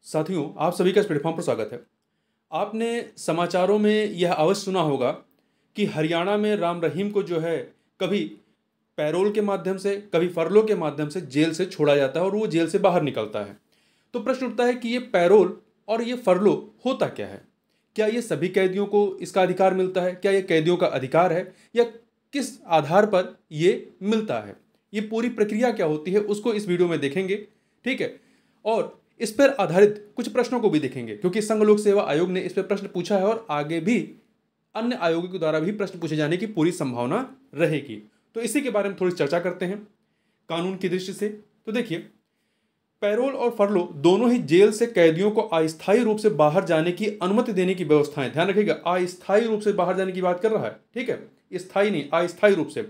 साथियों, आप सभी का इस प्लेटफॉर्म पर स्वागत है। आपने समाचारों में यह अवश्य सुना होगा कि हरियाणा में राम रहीम को जो है कभी पैरोल के माध्यम से, कभी फरलो के माध्यम से जेल से छोड़ा जाता है और वो जेल से बाहर निकलता है। तो प्रश्न उठता है कि ये पैरोल और ये फरलो होता क्या है? क्या ये सभी कैदियों को इसका अधिकार मिलता है? क्या ये कैदियों का अधिकार है या किस आधार पर ये मिलता है? ये पूरी प्रक्रिया क्या होती है उसको इस वीडियो में देखेंगे, ठीक है। और इस पर आधारित कुछ प्रश्नों को भी देखेंगे क्योंकि संघ लोक सेवा आयोग ने इस पर प्रश्न पूछा है और आगे भी अन्य आयोगों के द्वारा भी प्रश्न पूछे जाने की पूरी संभावना रहेगी। तो इसी के बारे में थोड़ी चर्चा करते हैं कानून की दृष्टि से। तो देखिए, पैरोल और फरलो दोनों ही जेल से कैदियों को अस्थायी रूप से बाहर जाने की अनुमति देने की व्यवस्थाएं, ध्यान रखिएगा, अस्थायी रूप से बाहर जाने की बात कर रहा है, ठीक है, स्थायी नहीं, अस्थायी रूप से।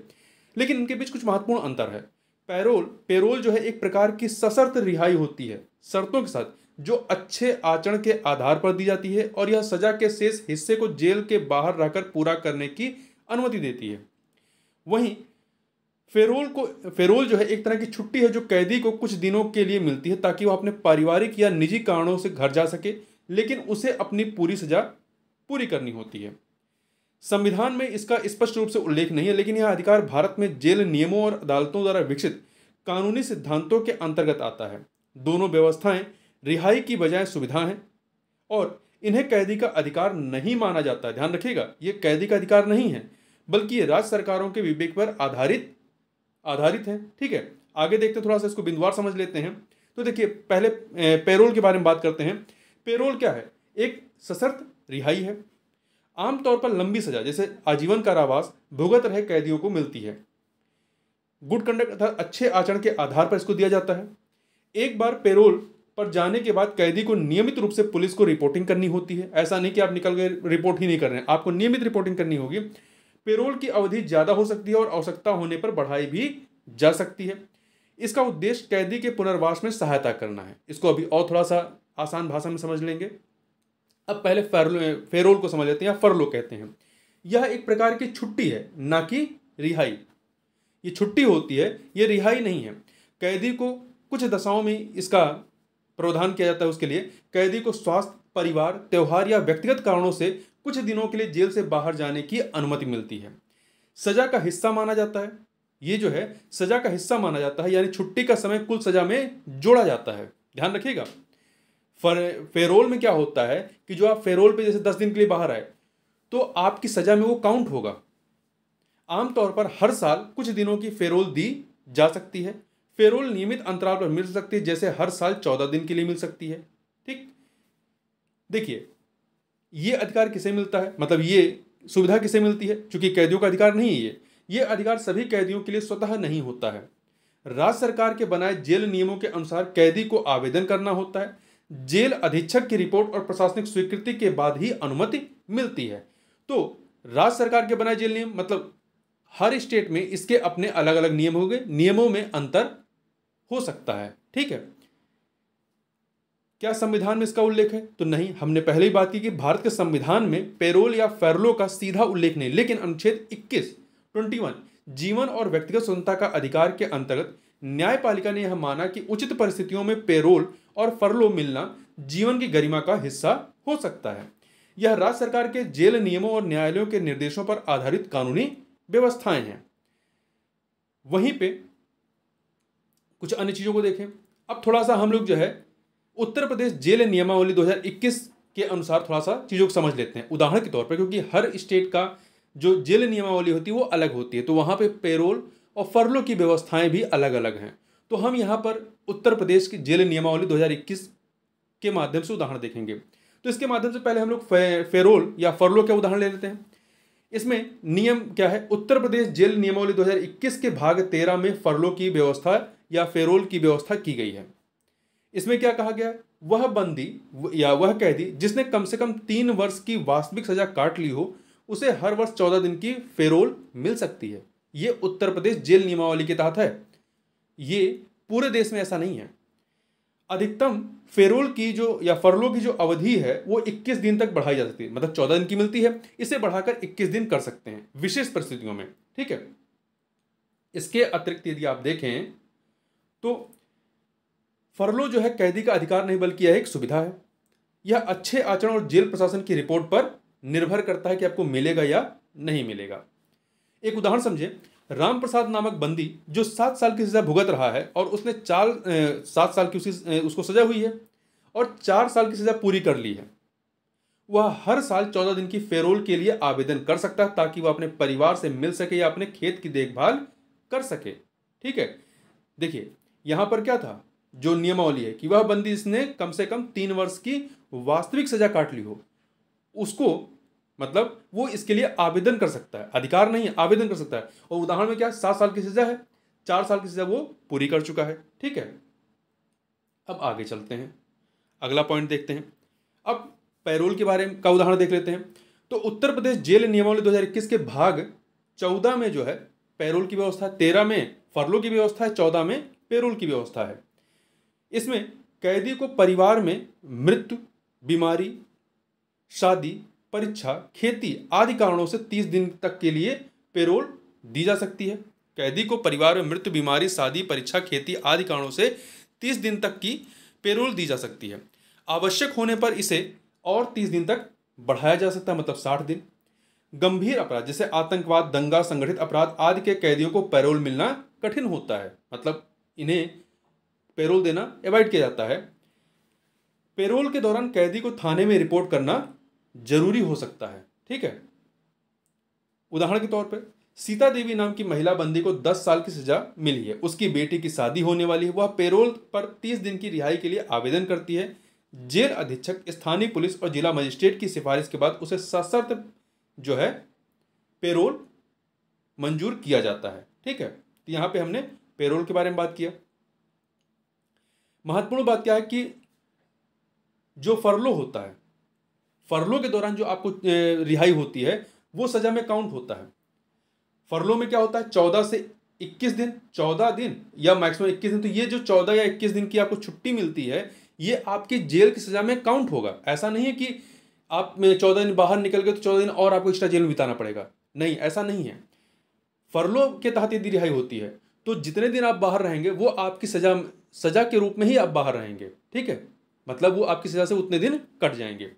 लेकिन इनके बीच कुछ महत्वपूर्ण अंतर है। पेरोल जो है एक प्रकार की सशर्त रिहाई होती है, शर्तों के साथ, जो अच्छे आचरण के आधार पर दी जाती है और यह सजा के शेष हिस्से को जेल के बाहर रहकर पूरा करने की अनुमति देती है। वहीं फेरोल जो है एक तरह की छुट्टी है जो कैदी को कुछ दिनों के लिए मिलती है ताकि वह अपने पारिवारिक या निजी कारणों से घर जा सके, लेकिन उसे अपनी पूरी सजा पूरी करनी होती है। संविधान में इसका स्पष्ट रूप से उल्लेख नहीं है, लेकिन यह अधिकार भारत में जेल नियमों और अदालतों द्वारा विकसित कानूनी सिद्धांतों के अंतर्गत आता है। दोनों व्यवस्थाएं रिहाई की बजाय सुविधा हैं और इन्हें कैदी का अधिकार नहीं माना जाता है। ध्यान रखिएगा, ये कैदी का अधिकार नहीं है, बल्कि ये राज्य सरकारों के विवेक पर आधारित है, ठीक है। आगे देखते हैं, थोड़ा सा इसको बिंदुवार समझ लेते हैं। तो देखिए, पहले पेरोल के बारे में बात करते हैं। पेरोल क्या है? एक सशर्त रिहाई है। आमतौर पर लंबी सजा जैसे आजीवन कारावास भुगत रहे कैदियों को मिलती है। गुड कंडक्ट अर्थात अच्छे आचरण के आधार पर इसको दिया जाता है। एक बार पेरोल पर जाने के बाद कैदी को नियमित रूप से पुलिस को रिपोर्टिंग करनी होती है। ऐसा नहीं कि आप निकल गए रिपोर्ट ही नहीं कर रहे हैं, आपको नियमित रिपोर्टिंग करनी होगी। पेरोल की अवधि ज्यादा हो सकती है और आवश्यकता होने पर बढ़ाई भी जा सकती है। इसका उद्देश्य कैदी के पुनर्वास में सहायता करना है। इसको अभी और थोड़ा सा आसान भाषा में समझ लेंगे। अब पहले फेरोल को समझ लेते हैं या फरलो कहते हैं। यह एक प्रकार की छुट्टी है, ना कि रिहाई। ये छुट्टी होती है, ये रिहाई नहीं है। कैदी को कुछ दशाओं में इसका प्रावधान किया जाता है। उसके लिए कैदी को स्वास्थ्य, परिवार, त्योहार या व्यक्तिगत कारणों से कुछ दिनों के लिए जेल से बाहर जाने की अनुमति मिलती है। सजा का हिस्सा माना जाता है। ये जो है सजा का हिस्सा माना जाता है, यानी छुट्टी का समय कुल सजा में जोड़ा जाता है। ध्यान रखिएगा, फेरोल में क्या होता है कि जो आप फेरोल पे जैसे 10 दिन के लिए बाहर आए तो आपकी सजा में वो काउंट होगा। आमतौर पर हर साल कुछ दिनों की फेरोल दी जा सकती है। फेरोल नियमित अंतराल पर मिल सकती है, जैसे हर साल 14 दिन के लिए मिल सकती है, ठीक। देखिए, ये अधिकार किसे मिलता है, मतलब ये सुविधा किसे मिलती है? क्योंकि कैदियों का अधिकार नहीं है ये अधिकार सभी कैदियों के लिए स्वतः नहीं होता है। राज्य सरकार के बनाए जेल नियमों के अनुसार कैदी को आवेदन करना होता है। जेल अधीक्षक की रिपोर्ट और प्रशासनिक स्वीकृति के बाद ही अनुमति मिलती है। तो राज्य सरकार के बनाए जेल नियम, मतलब हर स्टेट में इसके अपने अलग अलग नियम होंगे, नियमों में अंतर हो सकता है, ठीक है। क्या संविधान में इसका उल्लेख है? तो नहीं। हमने पहले ही बात की कि भारत के संविधान में पेरोल या फैरलो का सीधा उल्लेख नहीं, लेकिन अनुच्छेद 21 जीवन और व्यक्तिगत स्वतंत्रता का अधिकार के अंतर्गत न्यायपालिका ने यह माना कि उचित परिस्थितियों में पेरोल और फरलो मिलना जीवन की गरिमा का हिस्सा हो सकता है। यह राज्य सरकार के जेल नियमों और न्यायालयों के निर्देशों पर आधारित कानूनी व्यवस्थाएं हैं। वहीं पे कुछ अन्य चीजों को देखें। अब थोड़ा सा हम लोग जो है उत्तर प्रदेश जेल नियमावली 2021 के अनुसार थोड़ा सा चीजों को समझ लेते हैं, उदाहरण के तौर पर, क्योंकि हर स्टेट का जो जेल नियमावली होती है वो अलग होती है, तो वहां पे पेरोल और फरलो की व्यवस्थाएं भी अलग अलग हैं। तो हम यहाँ पर उत्तर प्रदेश की जेल नियमावली 2021 के माध्यम से उदाहरण देखेंगे। तो इसके माध्यम से पहले हम लोग फेरोल या फरलो के उदाहरण ले लेते हैं। इसमें नियम क्या है? उत्तर प्रदेश जेल नियमावली 2021 के भाग 13 में फरलो की व्यवस्था या फेरोल की व्यवस्था की गई है। इसमें क्या कहा गया? वह बंदी या वह कैदी जिसने कम से कम 3 वर्ष की वास्तविक सजा काट ली हो, उसे हर वर्ष 14 दिन की फेरोल मिल सकती है। यह उत्तर प्रदेश जेल नियमावली के तहत है। ये पूरे देश में ऐसा नहीं है। अधिकतम फेरोल की जो या फरलो की जो अवधि है वो 21 दिन तक बढ़ाई जा सकती है, मतलब 14 दिन की मिलती है, इसे बढ़ाकर 21 दिन कर सकते हैं विशेष परिस्थितियों में, ठीक है। इसके अतिरिक्त यदि आप देखें तो फरलो जो है कैदी का अधिकार नहीं बल्कि यह एक सुविधा है। यह अच्छे आचरण और जेल प्रशासन की रिपोर्ट पर निर्भर करता है कि आपको मिलेगा या नहीं मिलेगा। एक उदाहरण समझे, राम प्रसाद नामक बंदी जो 7 साल की सजा भुगत रहा है और उसने 7 साल की उसको सजा हुई है और 4 साल की सजा पूरी कर ली है, वह हर साल 14 दिन की पैरोल के लिए आवेदन कर सकता है ताकि वह अपने परिवार से मिल सके या अपने खेत की देखभाल कर सके। ठीक है, देखिए यहां पर क्या था, जो नियमावली है कि वह बंदी जिसने कम से कम 3 वर्ष की वास्तविक सजा काट ली हो, उसको मतलब वो इसके लिए आवेदन कर सकता है, अधिकार नहीं है, आवेदन कर सकता है। और उदाहरण में क्या है, 7 साल की सजा है, 4 साल की सजा वो पूरी कर चुका है। ठीक है, अब आगे चलते हैं, अगला पॉइंट देखते हैं। अब पैरोल के बारे में का उदाहरण देख लेते हैं। तो उत्तर प्रदेश जेल नियमावली 2021 के भाग 14 में जो है पैरोल की व्यवस्था है, 13 में फरलो की व्यवस्था है, 14 में पैरोल की व्यवस्था है। इसमें कैदी को परिवार में मृत्यु, बीमारी, शादी, परीक्षा, खेती आदि कारणों से 30 दिन तक के लिए पैरोल दी जा सकती है। कैदी को परिवार में मृत्यु, बीमारी, शादी, परीक्षा, खेती आदि कारणों से 30 दिन तक की पैरोल दी जा सकती है। आवश्यक होने पर इसे और 30 दिन तक बढ़ाया जा सकता है, मतलब 60 दिन। गंभीर अपराध जैसे आतंकवाद, दंगा, संगठित अपराध आदि के कैदियों को पैरोल मिलना कठिन होता है, मतलब इन्हें पैरोल देना अवॉइड किया जाता है। पैरोल के दौरान कैदी को थाने में रिपोर्ट करना जरूरी हो सकता है। ठीक है, उदाहरण के तौर पर सीता देवी नाम की महिला बंदी को 10 साल की सजा मिली है, उसकी बेटी की शादी होने वाली है, वह पैरोल पर 30 दिन की रिहाई के लिए आवेदन करती है। जेल अधीक्षक, स्थानीय पुलिस और जिला मजिस्ट्रेट की सिफारिश के बाद उसे सशर्त जो है पैरोल मंजूर किया जाता है। ठीक है, तो यहां पे हमने पैरोल के बारे में बात किया। महत्वपूर्ण बात क्या है कि जो फरलो होता है, फरलो के दौरान जो आपको रिहाई होती है वो सजा में काउंट होता है। फरलो में क्या होता है, 14 से 21 दिन, 14 दिन या मैक्सिमम 21 दिन। तो ये जो 14 या 21 दिन की आपको छुट्टी मिलती है, ये आपकी जेल की सजा में काउंट होगा। ऐसा नहीं है कि आप 14 दिन बाहर निकल गए तो 14 दिन और आपको एक्स्ट्रा जेल में बिताना पड़ेगा, नहीं, ऐसा नहीं है। फरलो के तहत यदि रिहाई होती है तो जितने दिन आप बाहर रहेंगे वो आपकी सजा के रूप में ही आप बाहर रहेंगे। ठीक है, मतलब वो आपकी सजा से उतने दिन कट जाएंगे।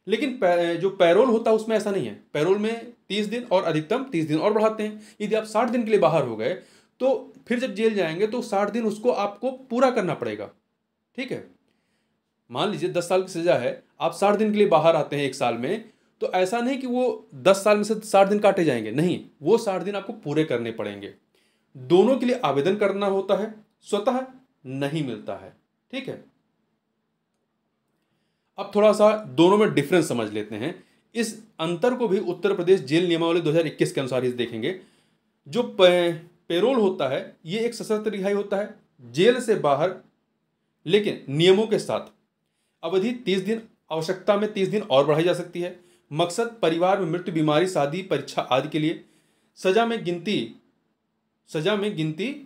लेकिन जो पैरोल होता है उसमें ऐसा नहीं है। पैरोल में 30 दिन और अधिकतम 30 दिन और बढ़ाते हैं। यदि आप 60 दिन के लिए बाहर हो गए तो फिर जब जेल जाएंगे तो 60 दिन उसको आपको पूरा करना पड़ेगा। ठीक है, मान लीजिए 10 साल की सजा है, आप 60 दिन के लिए बाहर आते हैं 1 साल में, तो ऐसा नहीं कि वो 10 साल में से 60 दिन काटे जाएंगे, नहीं, वो 60 दिन आपको पूरे करने पड़ेंगे। दोनों के लिए आवेदन करना होता है, स्वतः नहीं मिलता है। ठीक है, अब थोड़ा सा दोनों में डिफरेंस समझ लेते हैं। इस अंतर को भी उत्तर प्रदेश जेल नियमावली 2021 के अनुसार ही देखेंगे। जो पैरोल होता है ये एक सशर्त रिहाई होता है जेल से बाहर, लेकिन नियमों के साथ। अवधि 30 दिन, आवश्यकता में 30 दिन और बढ़ाई जा सकती है। मकसद परिवार में मृत्यु, बीमारी, शादी, परीक्षा आदि के लिए। सजा में गिनती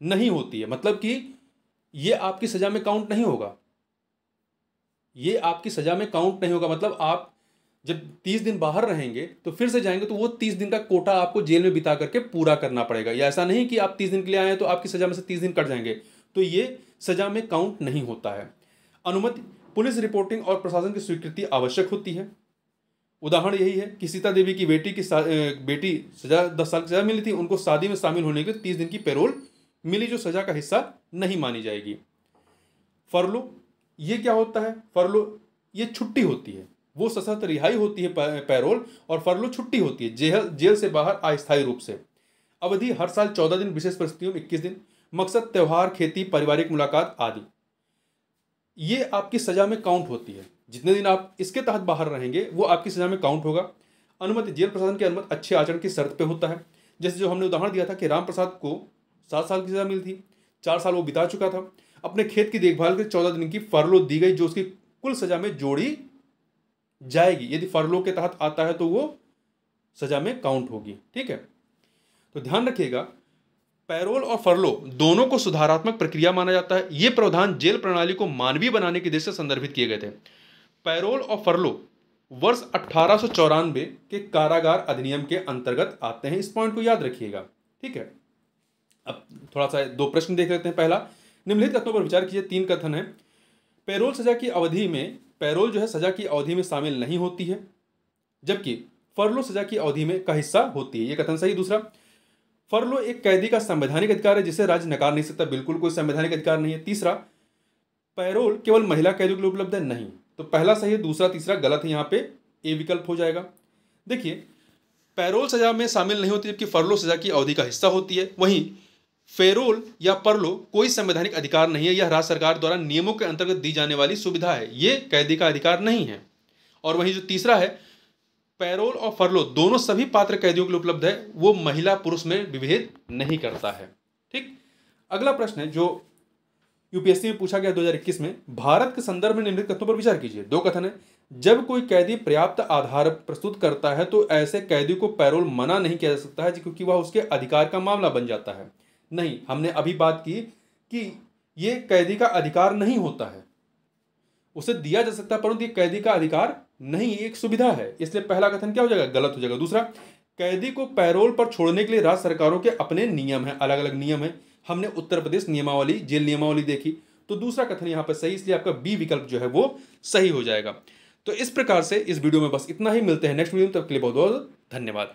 नहीं होती है, मतलब कि ये आपकी सजा में काउंट नहीं होगा, ये आपकी सजा में काउंट नहीं होगा। मतलब आप जब 30 दिन बाहर रहेंगे तो फिर से जाएंगे तो वो 30 दिन का कोटा आपको जेल में बिता करके पूरा करना पड़ेगा। या ऐसा नहीं कि आप 30 दिन के लिए आए हैं तो आपकी सजा में से 30 दिन कट जाएंगे, तो ये सजा में काउंट नहीं होता है। अनुमति, पुलिस रिपोर्टिंग और प्रशासन की स्वीकृति आवश्यक होती है। उदाहरण यही है कि सीता देवी की बेटी सजा 10 साल की सजा मिली थी, उनको शादी में शामिल होने के 30 दिन की पैरोल मिली, जो सजा का हिस्सा नहीं मानी जाएगी। फरलो, ये क्या होता है, फरलो ये छुट्टी होती है, वो सशर्त रिहाई होती है पैरोल, और फरलो छुट्टी होती है जेल से बाहर अस्थायी रूप से। अवधि हर साल 14 दिन, विशेष परिस्थितियों में 21 दिन। मकसद त्योहार, खेती, पारिवारिक मुलाकात आदि। ये आपकी सजा में काउंट होती है। जितने दिन आप इसके तहत बाहर रहेंगे वो आपकी सजा में काउंट होगा। अनुमति, जेल प्रशासन की अनुमति अच्छे आचरण की शर्त पे होता है। जैसे जो हमने उदाहरण दिया था कि राम प्रसाद को 7 साल की सजा मिली थी, 4 साल वो बिता चुका था। अपने खेत की देखभाल के 14 दिन की फरलो दी गई, जो उसकी कुल सजा में जोड़ी जाएगी। यदि फरलो के तहत आता है तो वो सजा में काउंट होगी। ठीक है, तो ध्यान रखिएगा, पैरोल और फरलो दोनों को सुधारात्मक प्रक्रिया माना जाता है। ये प्रावधान जेल प्रणाली को मानवीय बनाने के उद्देश्य से संदर्भित किए गए थे। पैरोल और फरलो वर्ष 1894 के कारागार अधिनियम के अंतर्गत आते हैं। इस पॉइंट को याद रखिएगा। ठीक है, अब थोड़ा सा 2 प्रश्न देख लेते हैं। पहला, निम्नलिखित कथनों पर विचार कीजिए। 3 कथन है। पैरोल सजा की अवधि में पैरोल जो है सजा की अवधि में शामिल नहीं होती है, जबकि फरलो सजा की अवधि में का हिस्सा होती है। यह कथन सही। दूसरा, फरलो एक कैदी का संवैधानिक अधिकार है जिसे राज्य नकार नहीं सकता। बिल्कुल कोई संवैधानिक अधिकार नहीं है। तीसरा, पैरोल केवल महिला कैदियों के लिए उपलब्ध है। नहीं, तो पहला सही है, दूसरा तीसरा गलत है। यहाँ पे ए विकल्प हो जाएगा। देखिए, पैरोल सजा में शामिल नहीं होती जबकि फरलो सजा की अवधि का हिस्सा होती है। वहीं फेरोल या परलो कोई संवैधानिक अधिकार नहीं है, यह राज्य सरकार द्वारा नियमों के अंतर्गत दी जाने वाली सुविधा है, ये कैदी का अधिकार नहीं है। और वहीं जो तीसरा है, पैरोल और फरलो दोनों सभी पात्र कैदियों के लिए उपलब्ध है, वो महिला पुरुष में विभेद नहीं करता है। ठीक। अगला प्रश्न है जो यूपीएससी में पूछा गया 2021 में, भारत के संदर्भ में निम्नलिखित कथनों पर विचार कीजिए। 2 कथन है। जब कोई कैदी पर्याप्त आधार प्रस्तुत करता है तो ऐसे कैदी को पैरोल मना नहीं किया जा सकता है क्योंकि वह उसके अधिकार का मामला बन जाता है। नहीं, हमने अभी बात की कि ये कैदी का अधिकार नहीं होता है, उसे दिया जा सकता है परंतु ये कैदी का अधिकार नहीं, एक सुविधा है, इसलिए पहला कथन क्या हो जाएगा, गलत हो जाएगा। दूसरा, कैदी को पैरोल पर छोड़ने के लिए राज्य सरकारों के अपने नियम हैं, अलग अलग नियम हैं। हमने उत्तर प्रदेश नियमावली, जेल नियमावली देखी, तो दूसरा कथन यहाँ पर सही, इसलिए आपका बी विकल्प जो है वो सही हो जाएगा। तो इस प्रकार से इस वीडियो में बस इतना ही। मिलते हैं नेक्स्ट वीडियो में, तब के लिए बहुत बहुत धन्यवाद।